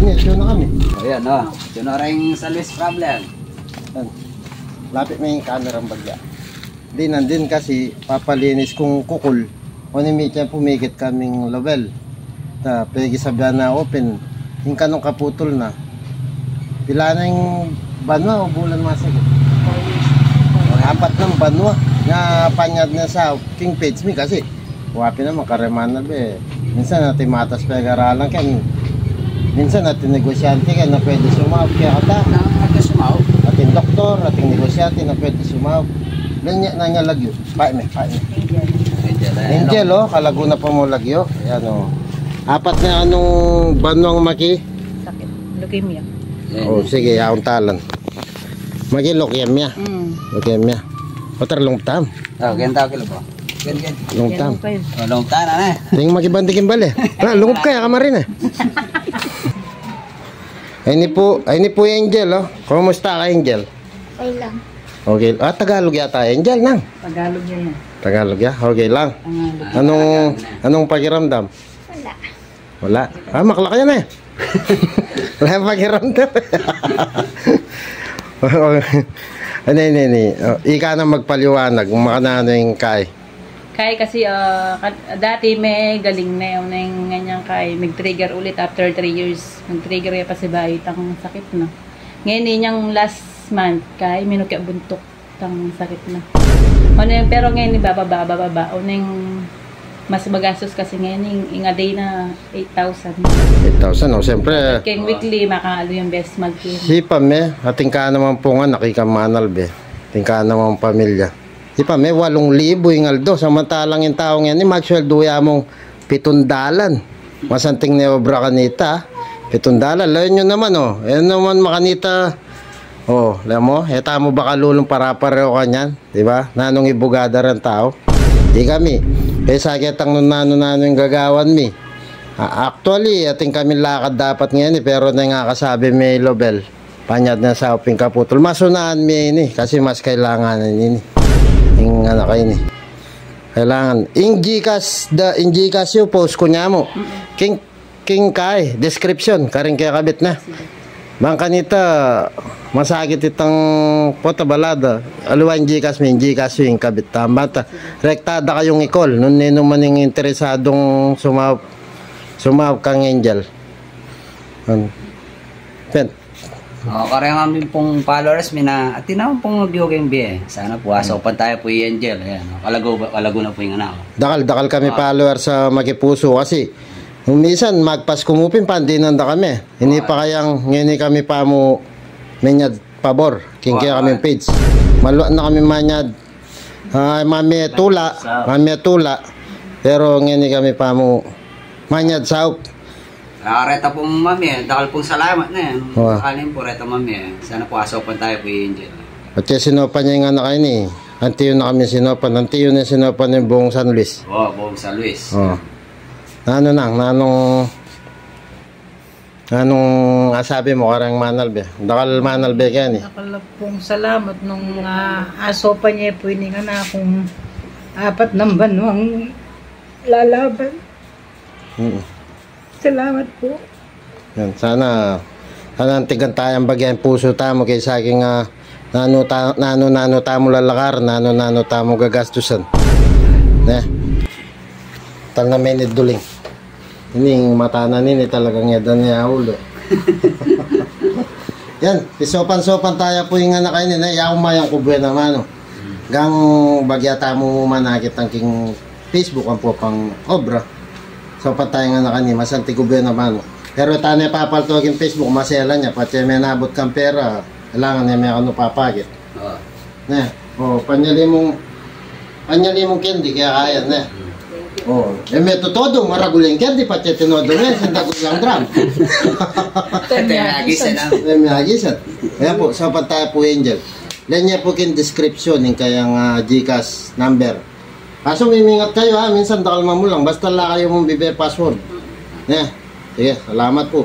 Inisyo na kami. O yan o. Ito na rin sa Luis problem. Yan. Lapit mo yung camera ang bagya. Di nandin kasi papalinis kung kukul. O ni Micha pumikit kaming level. Ta, pwede sabihan na open. Yung kanong kaputol na. Pila na yung banwa o bulan masagit. 4 ng banwa. Nga panyad na sa King Page mi kasi. Wapi na makareman na be. Minsan natin matas pag-aralan kaya. Minsan natin negosyante kaya na pwede sumawag. Kaya kata. Sumawag? Ating doktor, ating negosyante na pwede sumawag. Ganyan na nga lagyo. Paime. Angel, oh. Kalago na pa mo lagyo. Ayan, oh. 4 na anong banwang maki? Sakit. Leukemia. Oh, sige. Akong talan. Maki leukemia. Leukemia. Otar long tam. Oh, ganda kilo po. Long tam. Long tam na eh. Tingin makibandikin bali. Lungop kaya kamarin eh. Ay ni po Angel, oh. Kumusta ka, Angel? Okay lang. Okay. Tagalog yata, Angel, nang. Tagalog yan. Tagalog ya? Okay lang. Anong pakiramdam? Wala. Wala? Makla ka yan eh. Wala yung pakiramdam. Ika na magpaliwanag. Makanano yung kay. Kay kasi dati may galing na yung ganyan kay. Nag-trigger ulit after 3 years. Nag-trigger ya pa si Bayit ang sakit na. Ngayon yung last month kay minukya buntok ang sakit na. Pero ngayon bababa. Yung mas magastos kasi ngayon yung a day na 8,000. 8,000, oh, siyempre. Kaya weekly makaalo yung best mag. Sipam ating ka naman po nga nakikamanal be. Ating ka naman pamilya. Sipam 8,000 yung aldo. Samantalang yung taong yan, mag-sweldo mong 7,000. Masanting ni obra kanita. 7,000. Layan nyo naman, oh. Ayan naman makanita. Oh, alam mo, eta mo baka lulong para-pareho kanyan, di ba? Nanong ibugada rin tao. Di kami. Sakit ang nano yung gagawan mi. Actually, ating kami lakad dapat ngayon pero na nga kasabi may lobel. Panyad na sa uping kaputol. Masunahan mi ini kasi mas kailangan ini. Yung anak kayo ni. Kailangan. Ingjikas yung post ko niya mo. King kay description karing kaya kabit na. Bang kanita masakit itang potabalada. Aluwa Gcash yung kabit tamata. Rektada kayong i-call nun nino man yung interesadong sumawag kang Angel. Pen. Kaya nga amin pong followers mina at tinawag pong mag-yogeng biye. Sana po asopan tayo po yung Angel. Ayan, kalago na po yung anak. Dakal kami followers sa Magipuso kasi minsan magpas kumupin pa hindi nanda kami. Hindi pa kayang ngini kami pa mo menyad pabor. Kaya kami page. Maluan na kami manyad. Mami tula. Pero ngini kami pa mo manyad saup. Reta pong mami, dakal pong salamat na yan. Kakalin po reta mami. Sana po asopan tayo po yung Angel. At yung sinopan niya yung anak kayo ni. Antiyo na kami sinopan. Antiyo na sinopan yung buong San Luis. Buong San Luis. Anong asabi mo karang Manalbe? Dakal Manalbe kaya ni? Dakal pong salamat nung aso pa niya po iningan na akong 4 ng banwang lalaban. Salamat po. Yan, sana antigan tayong bagyan puso tamo kay sa aking nano tamo lalakar, nano tamo gagastusan. Tal na may duling. Ining matanan nini talagang yadan niya ulo. Yan, isopan tayo po yung anak kayo nila. Yaw mayang kubwe naman. Gang bagyata mo manakit ang king Facebook ang po pang obra. Sopan tayo nga anak kanina. Masanti kubwe naman. Pero tanay papaltogin Facebook, masela niya. Pati may nabot kang pera. Kailangan niya may ano papagit. Panyali mong candy kaya kaya na. May todo maraguling candy pati tinodo na sandagod lang drum. Temagisan. Kaya po, sopan tayo po Angel. Lanya po kin description yung kayang Gcash number. Kaso mimingat kayo ha, minsan dakalma mo lang. Basta lang kayo mong bibigay password. Sige, salamat po.